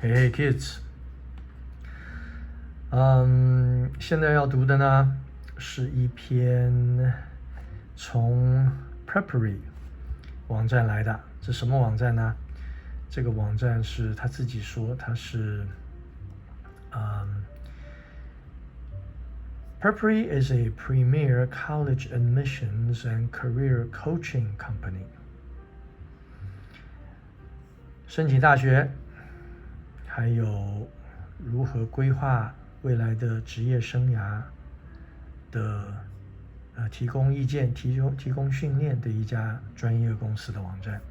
Hey kids，现在要读的呢是一篇从 Preping 网站来的。这什么网站呢？这个网站是他自己说他是Preping is a premier college admissions and career coaching company. 申请大学，还有如何规划未来的职业生涯的提供意见、提供训练的一家专业公司的网站。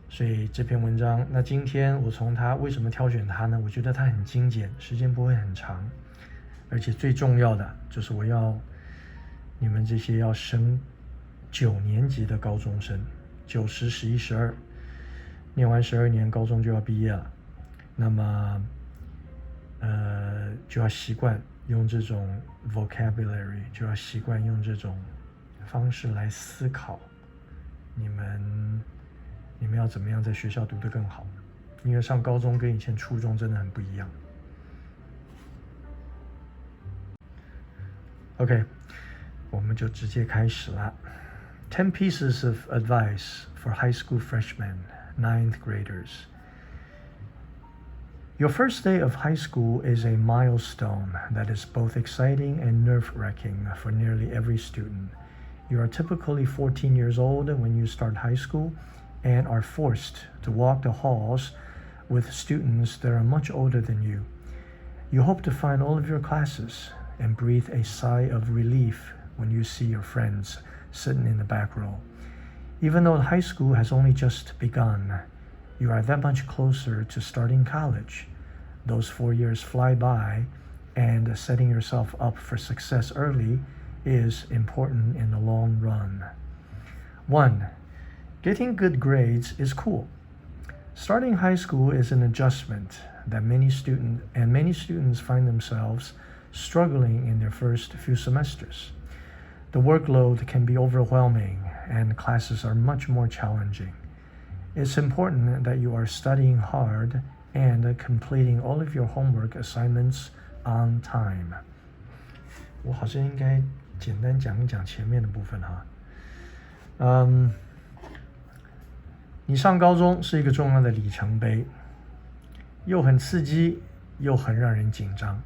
所以这篇文章，那今天我从它为什么挑选它呢？我觉得它很精简，时间不会很长，而且最重要的就是我要你们这些要升9年级的高中生，9、10、11、12，念完12年高中就要毕业了。那么就要习惯用这种 vocabulary， 就要习惯用这种方式来思考你们要怎么样在学校读得更好，因为上高中跟以前初中真的很不一样。OK， 我们就直接开始了。10 pieces of advice for high school freshmen, 9th graders. Your first day of high school is a milestone that is both exciting and nerve-wracking for nearly every student. You are typically 14 years old when you start high school and are forced to walk the halls with students that are much older than you. You hope to find all of your classes and breathe a sigh of relief when you see your friends sitting in the back row. Even though high school has only just begun, you are that much closer to starting college. Those 4 years fly by, and setting yourself up for success early is important in the long run. 1. Getting good grades is cool. Starting high school is an adjustment that many students find themselves struggling in their first few semesters. The workload can be overwhelming, and classes are much more challenging. It's important that you are studying hard and completing all of your homework assignments on time. 我好像应该简单讲一讲前面的部分哈。你上高中是一个重要的里程碑，又很刺激，又很让人紧张。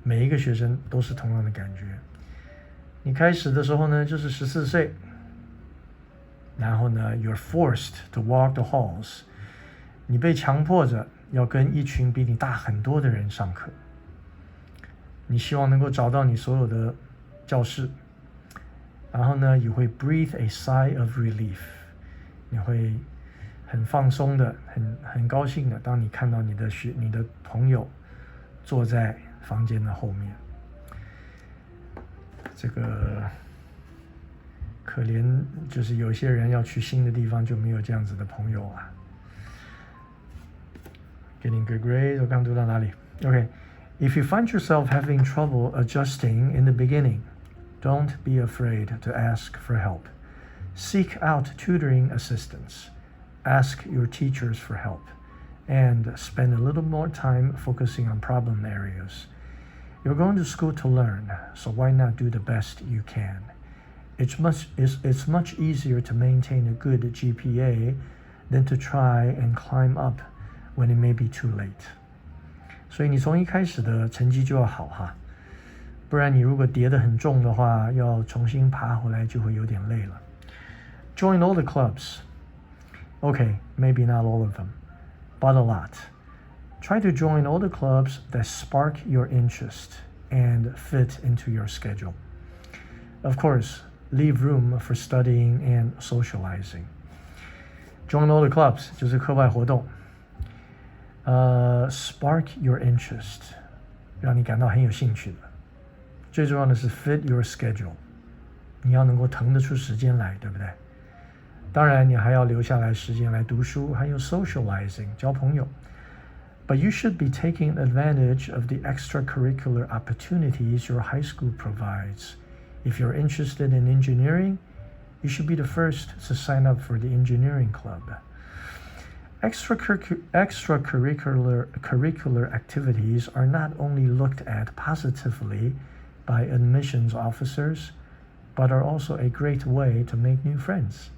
每一个学生都是同样的感觉。你开始的时候呢，就是14岁，然后呢 ，you're forced to walk the halls， 你被强迫着要跟一群比你大很多的人上课。你希望能够找到你所有的教室，然后呢，也会 breathe a sigh of relief， 你会很放松的、很高兴的，当你看到你的朋友坐在房间的后面。这个可怜就是有些人要去新的地方就没有这样子的朋友啊。Getting good grades， 我刚读到哪里 ？OK， if you find yourself having trouble adjusting in the beginning, don't be afraid to ask for help. Seek out tutoring assistance. Ask your teachers for help, and spend a little more time focusing on problem areas. You're going to school to learn, so why not do the best you can? It's much easier to maintain a good GPA than to try and climb up when it may be too late. 所以你从一开始的成绩就要好哈，不然你如果跌得很重的话，要重新爬回来就会有点累了。Join all the clubs. Okay, maybe not all of them, but a lot. Try to join all the clubs that spark your interest and fit into your schedule. Of course, leave room for studying and socializing. Join all the clubs 就是课外活动。Spark your interest 让你感到很有兴趣的。最重要的是 fit your schedule， 你要能够腾得出时间来，对不对？当然你还要留下来时间来读书，还有 socializing 交朋友。But you should be taking advantage of the extracurricular opportunities your high school provides. If you're interested in engineering, you should be the first to sign up for the engineering club. Extracurricular activities are not only looked at positively by admissions officers, but are also a great way to make new friends.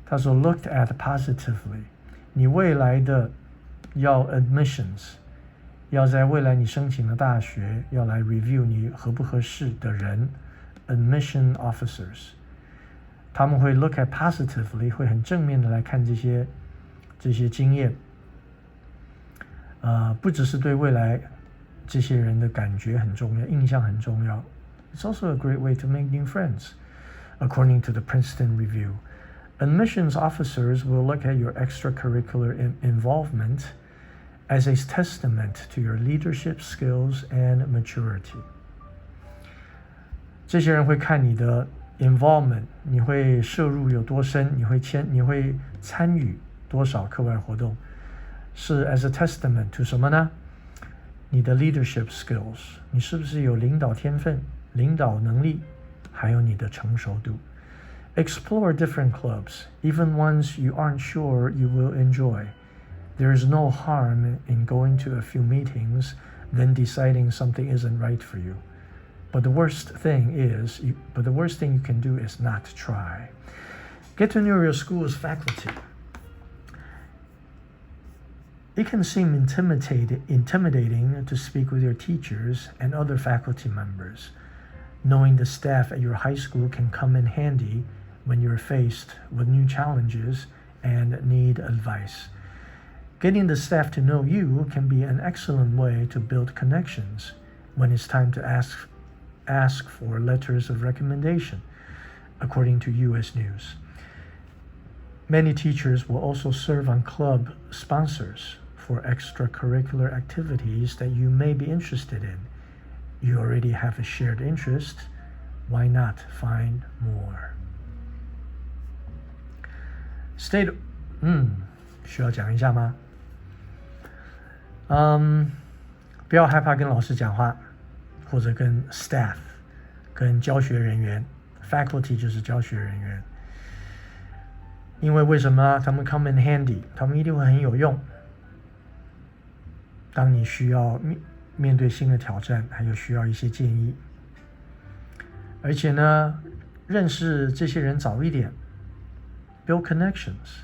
他说 looked at positively， 你未来的要 admissions， 要在未来你申请的大学要来 review 你合不合适的人 admission officers， 他们会 look at positively， 会很正面的来看这些经验，不只是对未来这些人的感觉很重要，印象很重要。It's also a great way to make new friends, according to the Princeton Review. Admissions officers will look at your extracurricular involvement as a testament to your leadership skills and maturity. 这些人会看你的 involvement， 你会摄入有多深，你会参与多少课外活动，是 as a testament to 什么呢？你的 leadership skills， 你是不是有领导天分、领导能力，还有你的成熟度。Explore different clubs, even ones you aren't sure you will enjoy. There is no harm in going to a few meetings, then deciding something isn't right for you. But the worst thing you can do is not try. Get to know your school's faculty. It can seem intimidating to speak with your teachers and other faculty members. Knowing the staff at your high school can come in handy when you're faced with new challenges and need advice. Getting the staff to know you can be an excellent way to build connections when it's time to ask for letters of recommendation, according to U.S. News. Many teachers will also serve on club sponsors for extracurricular activities that you may be interested in. You already have a shared interest. Why not find more? 需要讲一下吗？不要害怕跟老师讲话，或者跟 staff， 跟教学人员 ，faculty 就是教学人员。因为什么？他们 come in handy， 他们一定会很有用。当你需要面对新的挑战，还有需要一些建议。而且呢，认识这些人早一点 ，build connections。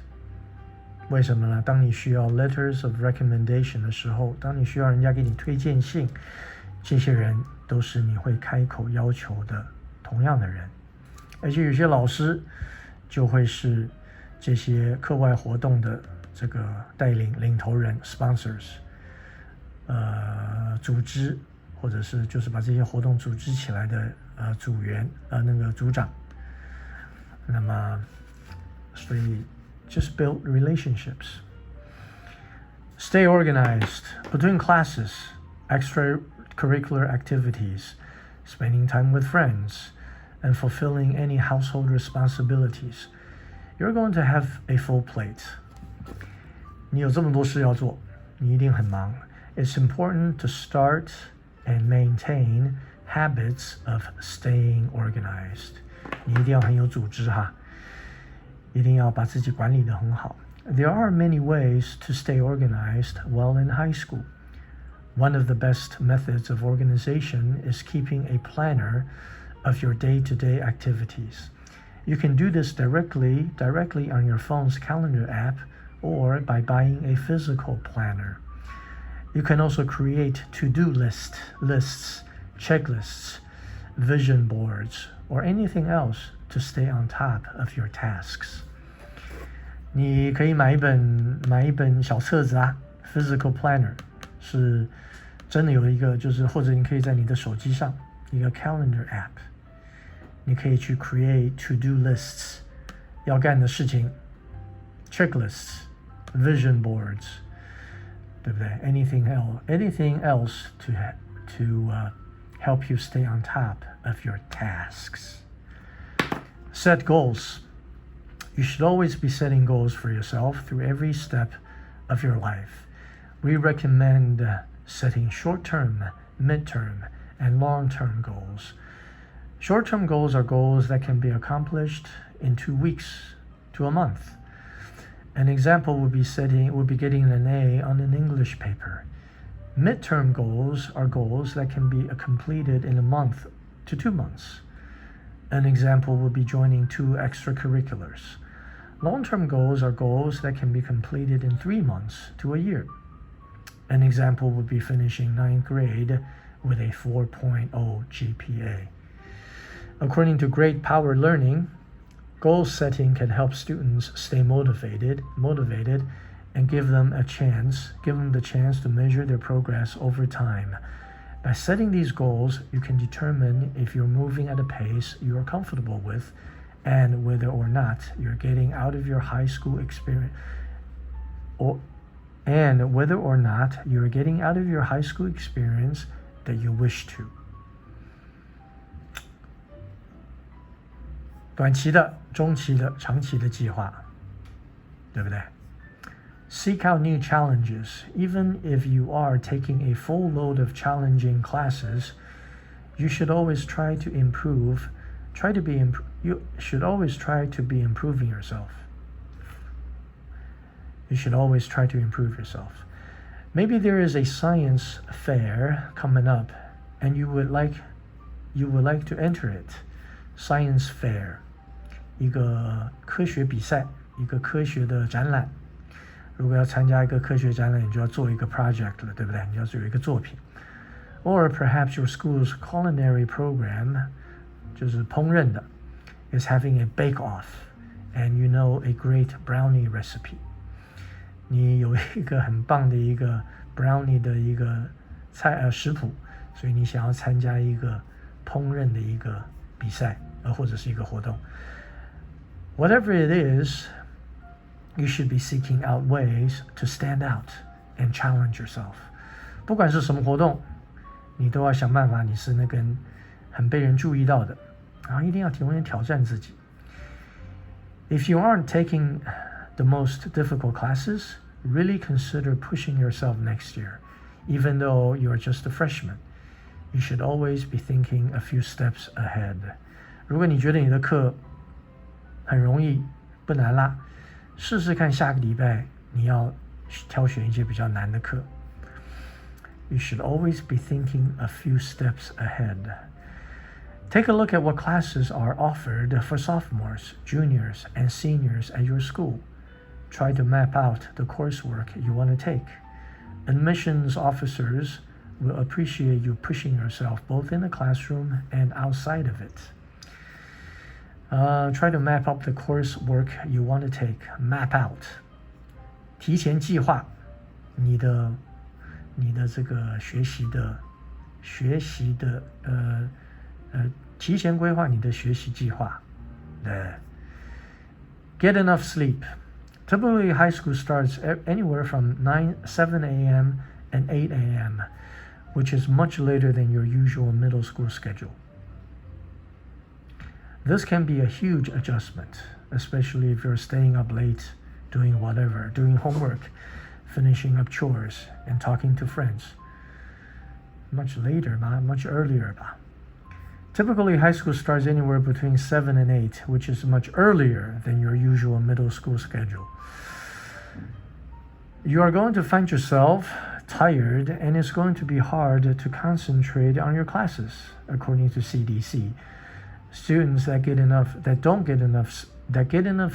为什么呢？当你需要 letters of recommendation 的时候，当你需要人家给你推荐信，这些人都是你会开口要求的同样的人。而且有些老师就会是这些课外活动的这个领头人 sponsors， 组织或者是就是把这些活动组织起来的组员组长。那么所以 just build relationships. Stay organized between classes, extracurricular activities, spending time with friends, and fulfilling any household responsibilities. You're going to have a full plate. 你有这么多事要做，你一定很忙。It's important to start and maintain habits of staying organized. 你一定要很有组织哈，一定要把自己管理得很好。There are many ways to stay organized while in high school. One of the best methods of organization is keeping a planner of your day-to-day activities. You can do this directly on your phone's calendar app or by buying a physical planner. You can also create to-do lists, checklists, vision boards, or anything else to stay on top of your tasks. 你可以买一本小册子啊 ，physical planner 是真的有一个，就是或者你可以在你的手机上一个 calendar app， 你可以去 create to-do lists 要干的事情 ，checklists, vision boards， 对不对 ？Anything else to help you stay on top of your tasks. Set goals. You should always be setting goals for yourself through every step of your life. We recommend setting short-term, mid-term, and long-term goals. Short-term goals are goals that can be accomplished in 2 weeks to a month. An example would be getting an A on an English paper. Midterm goals are goals that can be completed in a month to 2 months. An example would be joining 2 extracurriculars. Long-term goals are goals that can be completed in 3 months to a year. An example would be finishing 9th grade with a 4.0 GPA. According to Great Power Learning, goal setting can help students stay motivated, and give them the chance to measure their progress over time. By setting these goals, you can determine if you're moving at a pace you are comfortable with, and whether or not you're getting out of your high school experience, that you wish to. 短期的、中期的、长期的计划，对不对？ Seek out new challenges. Even if you are taking a full load of challenging classes, you should always try to improve. You should always try to be improving yourself. You should always try to improve yourself. Maybe there is a science fair coming up, and you would like to enter it. Science fair, 一个科学比赛，一个科学的展览。如果要参加一个科学展览，你就要做一个 project 了，对不对？你要有一个作品。Or perhaps your school's culinary program, 就是烹饪的 is having a bake-off, and you know a great brownie recipe. 你有一个很棒的一个 brownie 的一个食谱，所以你想要参加一个烹饪的一个比赛，或者是一个活动。Whatever it is, you should be seeking out ways to stand out and challenge yourself. 不管是什么活动，你都要想办法，你是那个很被人注意到的，然后一定要永远挑战自己。If you aren't taking the most difficult classes, really consider pushing yourself next year. Even though you are just a freshman, you should always be thinking a few steps ahead. 如果你觉得你的课很容易，不难啦，试试看下个礼拜你要挑选一些比较难的课。You should always be thinking a few steps ahead. Take a look at what classes are offered for sophomores, juniors, and seniors at your school. Try to map out the coursework you want to take. Admissions officers will appreciate you pushing yourself both in the classroom and outside of it. Try to map out the coursework you want to take. Map out. 提前计划你的这个学习的提前规划你的学习计划。Get enough sleep. Typically, high school starts anywhere from 7 a.m. and 8 a.m., which is much later than your usual middle school schedule. This can be a huge adjustment, especially if you're staying up late, doing homework, finishing up chores, and talking to friends. Much earlier. Typically, high school starts anywhere between 7 and 8, which is much earlier than your usual middle school schedule. You are going to find yourself tired, and it's going to be hard to concentrate on your classes, according to CDC. Students that get enough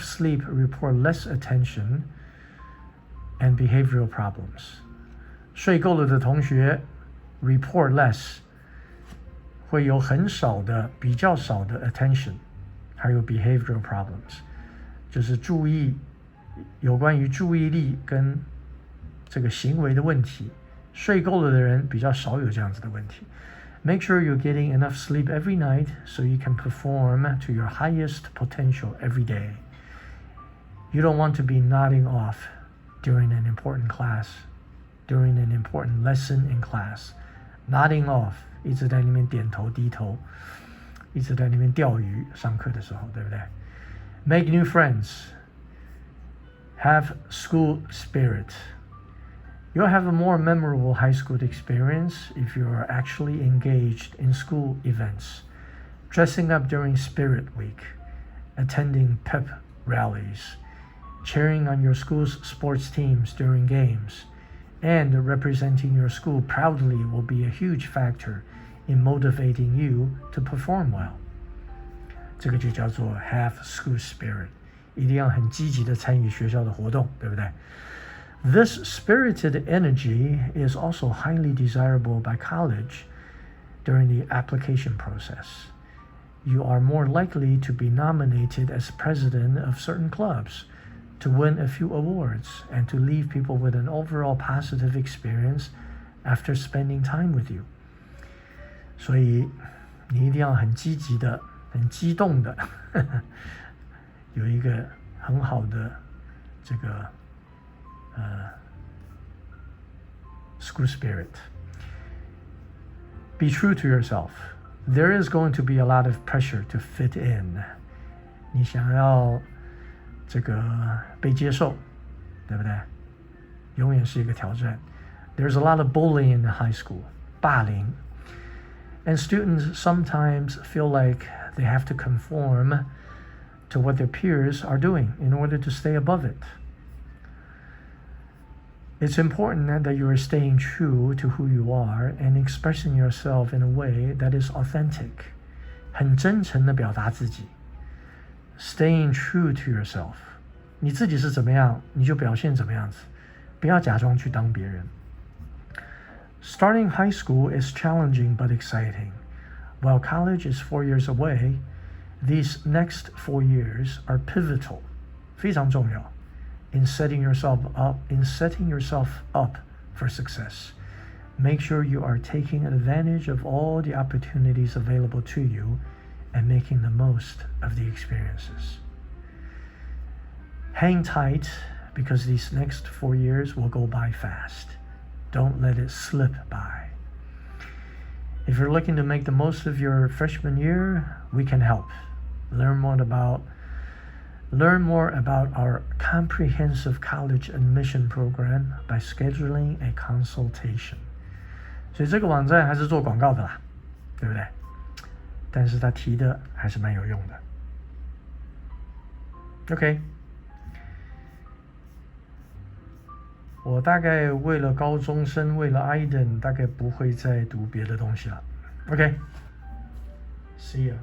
sleep report less attention and behavioral problems. 睡够了的同学 report less. 会有比较少的 attention， 还有 behavioral problems， 就是有关于注意力跟这个行为的问题。睡够了的人比较少有这样子的问题。Make sure you're getting enough sleep every night so you can perform to your highest potential every day. You don't want to be nodding off during an important class, during an important lesson in class. Nodding off 一直在里面点头低头，一直在里面钓鱼，上课的时候，对不对？ Make new friends. Have school spirit. You'll have a more memorable high school experience if you are actually engaged in school events, dressing up during Spirit Week, attending pep rallies, cheering on your school's sports teams during games, and representing your school proudly will be a huge factor in motivating you to perform well. 这个就叫做 have school spirit， 一定要很积极的参与学校的活动，对不对？ This spirited energy is also highly desirable by college during the application process. You are more likely to be nominated as president of certain clubs, to win a few awards, and to leave people with an overall positive experience after spending time with you. 所以你一定要很积极的、很激动的有一个很好的这个school spirit. Be true to yourself. There is going to be a lot of pressure to fit in. 你想要这个被接受，对不对？永远是一个挑战。There's a lot of bullying in the high school, 霸凌。And students sometimes feel like they have to conform to what their peers are doing in order to stay above it. It's important that you are staying true to who you are and expressing yourself in a way that is authentic. 很真诚的表达自己。Staying true to yourself. 你自己是怎么样，你就表现怎么样子，不要假装去当别人。Starting high school is challenging but exciting. While college is 4 years away, these next 4 years are pivotal. 非常重要。In setting yourself up for success. Make sure you are taking advantage of all the opportunities available to you and making the most of the experiences. Hang tight because these next 4 years will go by fast. Don't let it slip by. If you're looking to make the most of your freshman year, we can help. Learn more about our comprehensive college admission program by scheduling a consultation. 所以这个网站还是做广告的啦，对不对？但是他提的还是蛮有用的。OK， 我大概为了高中生，为了 Aydan， 大概不会再读别的东西了。OK，See ya。